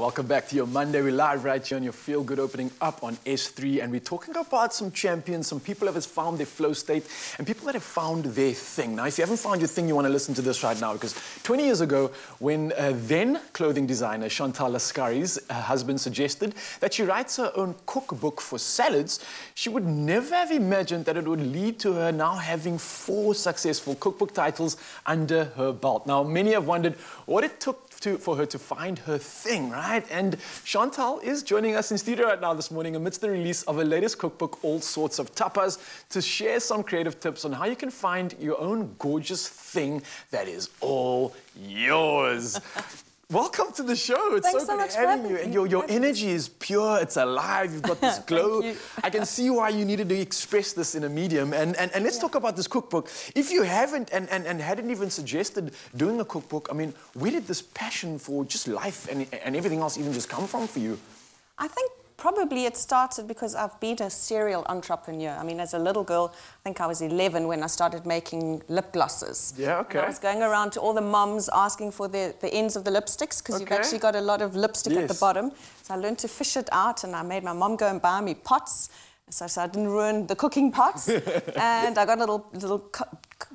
Welcome back to your Monday. We're live right here on your Feel Good opening up on S3, and we're talking about some champions, some people that have found their flow state, and people that have found their thing. Now, if you haven't found your thing, you want to listen to this right now, because 20 years ago, when then clothing designer Chantal Lascaris, her husband, suggested that she writes her own cookbook for salads, she would never have imagined that it would lead to her now having 4 successful cookbook titles under her belt. Now, many have wondered what it took for her to find her thing, right? And Chantal is joining us in studio right now this morning amidst the release of her latest cookbook, All Sorts of Tapas, to share some creative tips on how you can find your own gorgeous thing that is all yours. Welcome to the show. It's so good having you. And your energy is pure, it's alive, you've got this glow. I can see why you needed to express this in a medium. And let's talk about this cookbook. If you haven't and hadn't even suggested doing a cookbook, I mean, where did this passion for just life and everything else even just come from for you? I think probably it started because I've been a serial entrepreneur. I mean, as a little girl, I think I was 11 when I started making lip glosses. Yeah, okay. And I was going around to all the mums asking for the ends of the lipsticks, because you've actually got a lot of lipstick at the bottom. So I learned to fish it out, and I made my mum go and buy me pots, so I didn't ruin the cooking pots. And I got little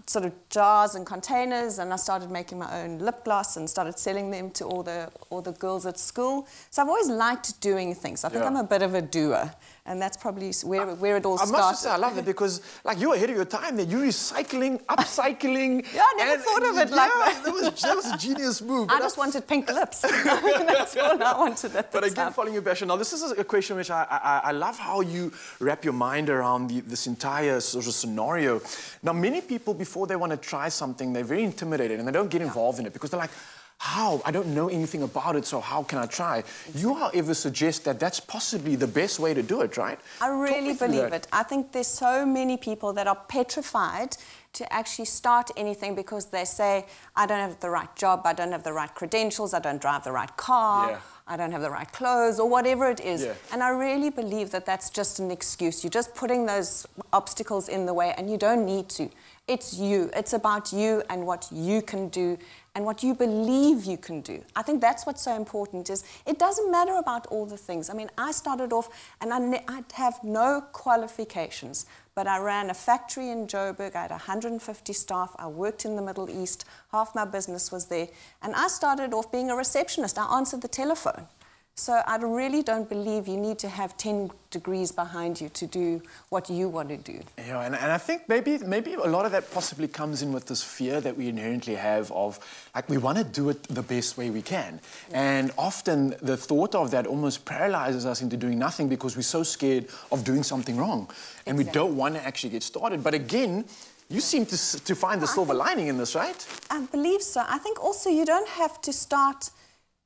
sort of jars and containers, and I started making my own lip gloss and started selling them to all the girls at school. So I've always liked doing things. I think I'm a bit of a doer, and that's probably where it all started. I must say, I love that, because like you're ahead of your time there. You're recycling, upcycling. Yeah, I never thought of it like that. That was a genius move. I just wanted pink lips. That's all I wanted at the But again, time. following your passion. Now, this is a question which I love how you wrap your mind around this entire sort of scenario. Now, many people, before they want to try something, they're very intimidated and they don't get involved in it because they're like, how? I don't know anything about it, so how can I try? You, however, suggest that that's possibly the best way to do it, right? I really believe it. I think there's so many people that are petrified to actually start anything because they say, I don't have the right job, I don't have the right credentials, I don't drive the right car, I don't have the right clothes, or whatever it is. And I really believe that that's just an excuse. You're just putting those obstacles in the way, and you don't need to. It's you. It's about you and what you can do and what you believe you can do. I think that's what's so important, is it doesn't matter about all the things. I mean, I started off and I'd have no qualifications, but I ran a factory in Joburg. I had 150 staff. I worked in the Middle East. Half my business was there. And I started off being a receptionist. I answered the telephone. So I really don't believe you need to have 10 degrees behind you to do what you want to do. Yeah, and I think maybe a lot of that possibly comes in with this fear that we inherently have of, like, we want to do it the best way we can. And often the thought of that almost paralyzes us into doing nothing because we're so scared of doing something wrong. And we don't want to actually get started. But again, you seem to find the silver lining in this, right? I believe so. I think also you don't have to start.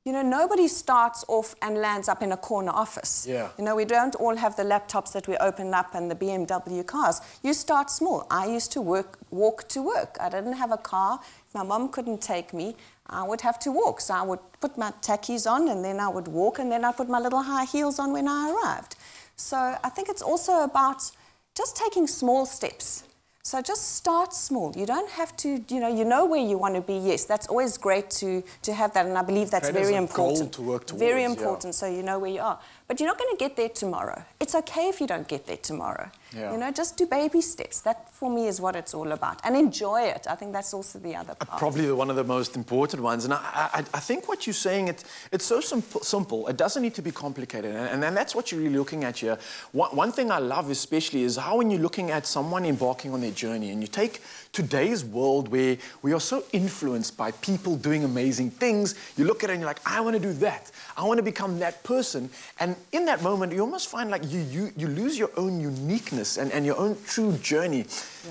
You know, nobody starts off and lands up in a corner office. You know, we don't all have the laptops that we open up and the BMW cars. You start small. I used to walk to work. I didn't have a car. If my mom couldn't take me, I would have to walk. So I would put my tackies on, and then I would walk, and then I'd put my little high heels on when I arrived. So I think it's also about just taking small steps. So just start small. You don't have to, you know where you want to be. Yes, that's always great to have that, and I believe that's very important. Goal to work towards, very important, so you know where you are. But you're not going to get there tomorrow. It's okay if you don't get there tomorrow. You know, just do baby steps. That, for me, is what it's all about. And enjoy it. I think that's also the other part. Probably one of the most important ones. And I think what you're saying, it's so simple. It doesn't need to be complicated. And that's what you're really looking at here. One thing I love especially is how when you're looking at someone embarking on their journey, and you take today's world where we are so influenced by people doing amazing things, you look at it and you're like, I want to do that. I want to become that person. And in that moment, you almost find like you lose your own uniqueness and your own true journey.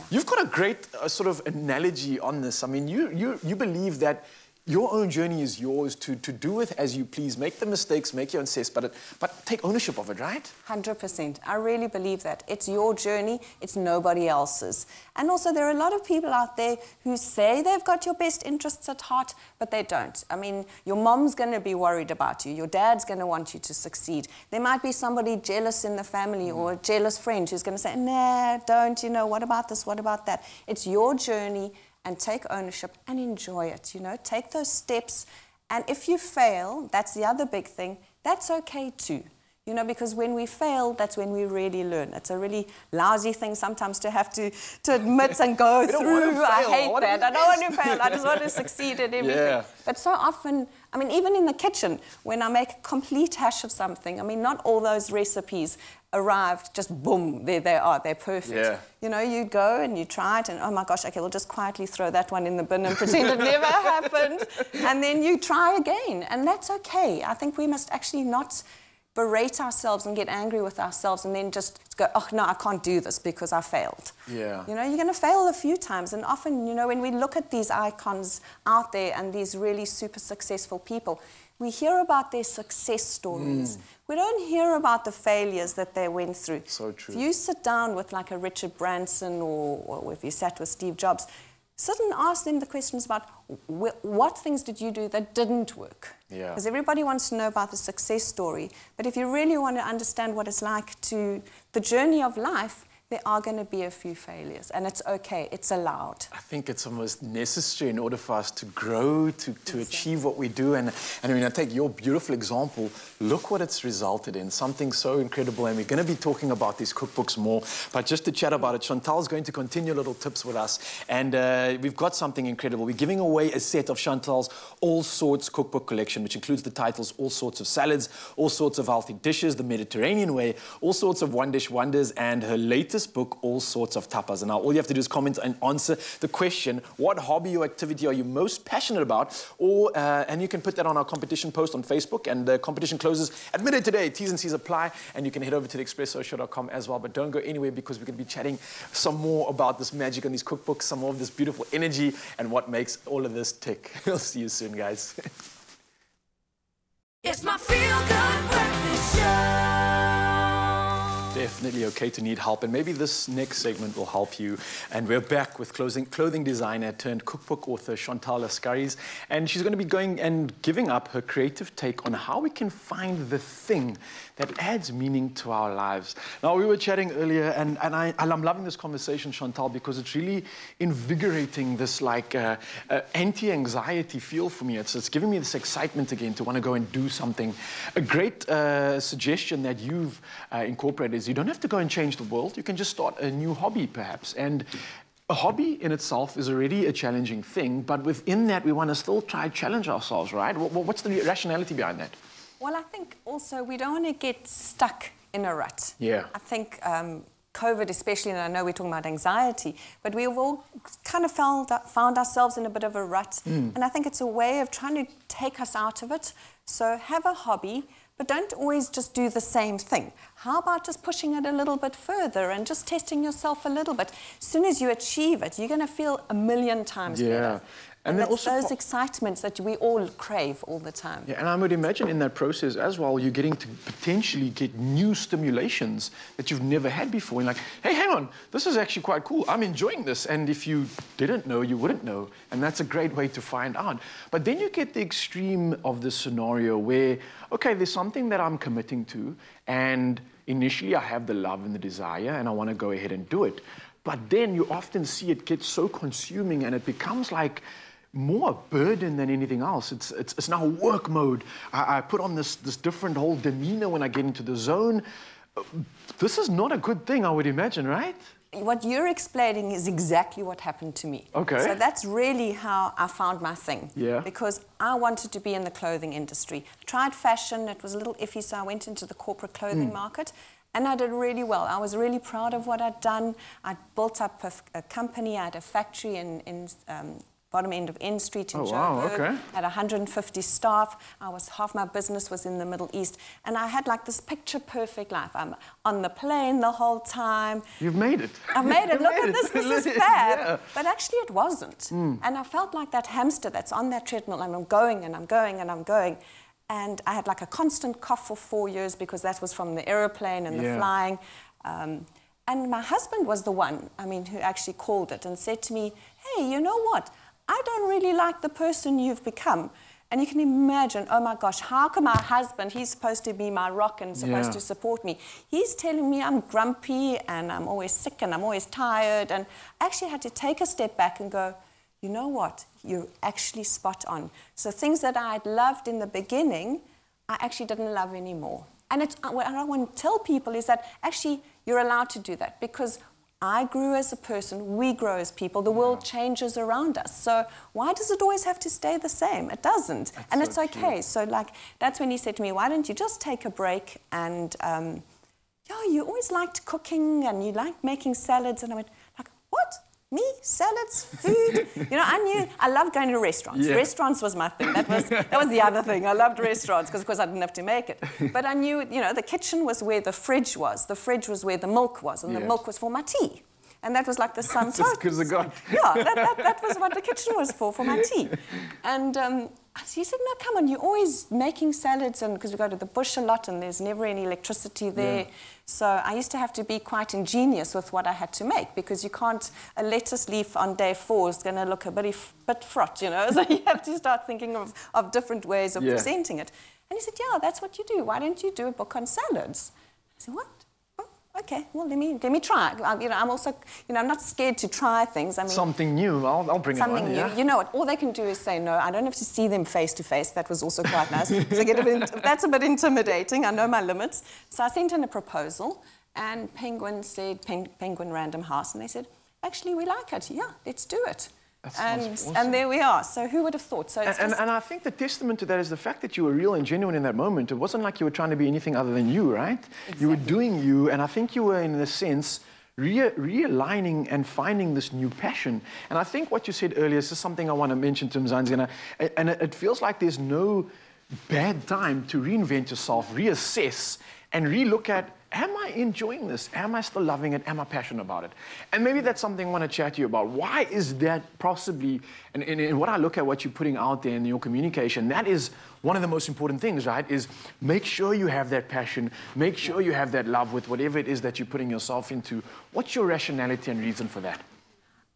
You've got a great sort of analogy on this. I mean, you believe that your own journey is yours to do with as you please. Make the mistakes, make your own success, but take ownership of it, right? 100%. I really believe that. It's your journey, it's nobody else's. And also there are a lot of people out there who say they've got your best interests at heart, but they don't. I mean, your mom's going to be worried about you. Your dad's going to want you to succeed. There might be somebody jealous in the family or a jealous friend who's going to say, nah, don't, you know, what about this, what about that? It's your journey, and take ownership and enjoy it, you know. Take those steps And if you fail, that's the other big thing, that's okay too. You know, because when we fail, that's when we really learn. It's a really lousy thing sometimes to have to admit and go through. I hate that. I don't want to fail. I just want to succeed at everything. Yeah. But so often, I mean, even in the kitchen, when I make a complete hash of something, I mean, not all those recipes arrived just boom, there they are, they're perfect. Yeah. You know, you go and you try it and oh my gosh, okay, we'll just quietly throw that one in the bin and pretend it never happened. And then you try again, and that's okay. I think we must actually not berate ourselves and get angry with ourselves and then just go, oh no, I can't do this because I failed. Yeah. You know, you're going to fail a few times, and often, you know, when we look at these icons out there and these really super successful people, we hear about their success stories. We don't hear about the failures that they went through. So true. If you sit down with like a Richard Branson or if you sat with Steve Jobs, sit and ask them the questions about what things did you do that didn't work? Yeah. Because everybody wants to know about the success story. But if you really want to understand what it's like to the journey of life, there are going to be a few failures, and it's okay, it's allowed. I think it's almost necessary in order for us to grow, to achieve what we do. And I mean, I take your beautiful example, look what it's resulted in, something so incredible. And we're going to be talking about these cookbooks more, but just to chat about it, Chantal's going to continue little tips with us. And we've got something incredible. We're giving away a set of Chantal's All Sorts cookbook collection, which includes the titles All Sorts of Salads, All Sorts of Healthy Dishes, The Mediterranean Way, All Sorts of One Dish Wonders, and her latest book, All Sorts of Tapas. And now all you have to do is comment and answer the question, what hobby or activity are you most passionate about? Or, and you can put that on our competition post on Facebook, and the competition closes at midday today. T's and C's apply, and you can head over to the expressoshow.com as well. But don't go anywhere, because we're going to be chatting some more about this magic and these cookbooks, some more of this beautiful energy and what makes all of this tick. We'll see you soon, guys. It's my feel-good breakfast show. Definitely okay to need help, and maybe this next segment will help you. And we're back with clothing designer turned cookbook author Chantal Lascaris, and she's going to be going and giving up her creative take on how we can find the thing that adds meaning to our lives. Now, we were chatting earlier, and I'm loving this conversation, Chantal, because it's really invigorating this like anti-anxiety feel for me. It's giving me this excitement again to want to go and do something. A great suggestion that you've incorporated is you don't have to go and change the world. You can just start a new hobby, perhaps. And a hobby in itself is already a challenging thing, but within that, we want to still try to challenge ourselves, right? What's the rationality behind that? Well, I think also we don't want to get stuck in a rut. Yeah. I think COVID especially, and I know we're talking about anxiety, but we've all kind of found ourselves in a bit of a rut. And I think it's a way of trying to take us out of it. So have a hobby, but don't always just do the same thing. How about just pushing it a little bit further and just testing yourself a little bit? As soon as you achieve it, you're going to feel a million times better. And then also those excitements that we all crave all the time. Yeah, and I would imagine in that process as well, you're getting to potentially get new stimulations that you've never had before. And like, hey, hang on, this is actually quite cool. I'm enjoying this. And if you didn't know, you wouldn't know. And that's a great way to find out. But then you get the extreme of this scenario where, okay, there's something that I'm committing to, and initially I have the love and the desire, and I want to go ahead and do it. But then you often see it get so consuming, and it becomes like more a burden than anything else. It's now work mode. I put on this different whole demeanor when I get into the zone. This is not a good thing, I would imagine, right? What you're explaining is exactly what happened to me. Okay. So that's really how I found my thing. Yeah. Because I wanted to be in the clothing industry. I tried fashion, it was a little iffy, so I went into the corporate clothing market. And I did really well. I was really proud of what I'd done. I'd built up a company. I had a factory in bottom end of N Street in Joburg. Wow, okay. I had 150 staff. Half my business was in the Middle East. And I had like this picture-perfect life. I'm on the plane the whole time. You've made it. I've made it. Look at this. This is fab. Yeah. But actually it wasn't. And I felt like that hamster that's on that treadmill, and I'm going and I'm going and I'm going. And I had like a constant cough for 4 years because that was from the aeroplane and the flying. And my husband was the one, who actually called it and said to me, hey, you know what? I don't really like the person you've become. And you can imagine, oh my gosh, how come my husband, he's supposed to be my rock and supposed to support me, he's telling me I'm grumpy and I'm always sick and I'm always tired. And I actually had to take a step back and go, you know what, you're actually spot on. So things that I had loved in the beginning, I actually didn't love anymore. And what I want to tell people is that actually you're allowed to do that, because I grew as a person, we grow as people, the world changes around us. So why does it always have to stay the same? It doesn't. That's and so it's okay. True. So like, that's when he said to me, why don't you just take a break and, yeah, you always liked cooking and you liked making salads. And I went, like, what? Me? Salads? Food? You know, I loved going to restaurants. Yeah. Restaurants was my thing. That was the other thing. I loved restaurants because, of course, I didn't have to make it. But I knew, you know, the kitchen was where the fridge was. The fridge was where the milk was, and the milk was for my tea. And that was like the sum total. As good as it got. Yeah, that was what the kitchen was for my tea. And he said, no, come on, you're always making salads, and because we go to the bush a lot and there's never any electricity there. Yeah. So I used to have to be quite ingenious with what I had to make, because you can't, a lettuce leaf on day 4 is going to look a bit fraught, you know. So you have to start thinking of different ways of presenting it. And he said, yeah, that's what you do. Why don't you do a book on salads? I said, what? Okay, well, let me try. You know, I'm also, you know, I'm not scared to try things. I mean, something new. I'll bring it on. Something new. Yeah. You know what? All they can do is say no. I don't have to see them face to face. That was also quite nice. That's a bit intimidating. I know my limits. So I sent in a proposal, and Penguin said, Penguin Random House, and they said, actually, we like it. Yeah, let's do it. Awesome. And there we are. So who would have thought? So and I think the testament to that is the fact that you were real and genuine in that moment. It wasn't like you were trying to be anything other than you, right? Exactly. You were doing you, and I think you were, in a sense, realigning and finding this new passion. And I think what you said earlier is just something I want to mention to Mzansi, and it feels like there's no bad time to reinvent yourself, reassess, and relook at, am I enjoying this? Am I still loving it? Am I passionate about it? And maybe that's something I want to chat to you about. Why is that possibly, and what I look at what you're putting out there in your communication, that is one of the most important things, right? Is make sure you have that passion, make sure you have that love with whatever it is that you're putting yourself into. What's your rationality and reason for that?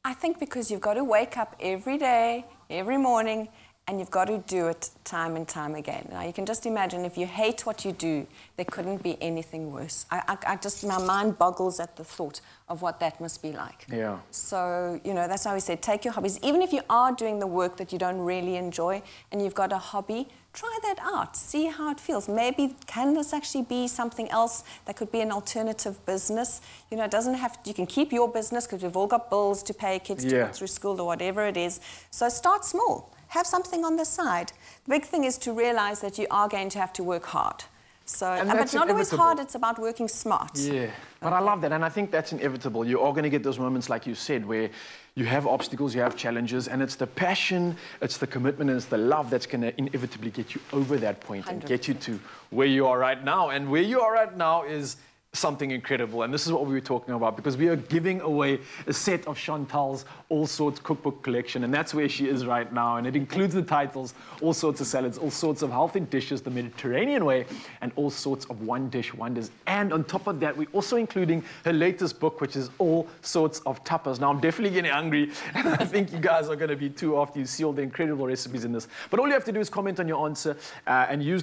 I think because you've got to wake up every day, every morning, and you've got to do it time and time again. Now, you can just imagine, if you hate what you do, there couldn't be anything worse. My mind boggles at the thought of what that must be like. Yeah. So, you know, that's why we said, take your hobbies. Even if you are doing the work that you don't really enjoy and you've got a hobby, try that out. See how it feels. Maybe, can this actually be something else that could be an alternative business? You know, it doesn't have to, you can keep your business because we've all got bills to pay, kids to go through school or whatever it is. So start small. Have something on the side. The big thing is to realize that you are going to have to work hard. So, but it's not always hard, it's about working smart. Yeah, but I love that, and I think that's inevitable. You are going to get those moments, like you said, where you have obstacles, you have challenges, and it's the passion, it's the commitment, and it's the love that's going to inevitably get you over that point 100%. And get you to where you are right now. And where you are right now is something incredible, and this is what we were talking about, because we are giving away a set of Chantal's All Sorts cookbook collection, and that's where she is right now, and it includes the titles, All Sorts of Salads, All Sorts of Healthy Dishes the Mediterranean Way, and All Sorts of One Dish Wonders. And on top of that, we're also including her latest book, which is All Sorts of Tapas. Now, I'm definitely getting hungry, and I think you guys are going to be too after you see all the incredible recipes in this. But all you have to do is comment on your answer and use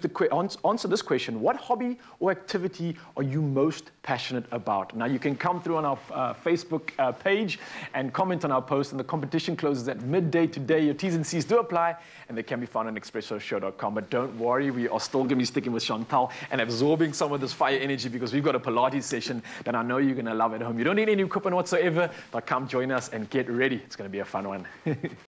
answer this question: what hobby or activity are you most passionate about? Now, you can come through on our Facebook page and comment on our post, and the competition closes at midday today. Your T's and C's do apply, and they can be found on expressoshow.com. But don't worry, we are still going to be sticking with Chantal and absorbing some of this fire energy, because we've got a Pilates session that I know you're going to love at home. You don't need any equipment whatsoever, but come join us and get ready. It's going to be a fun one.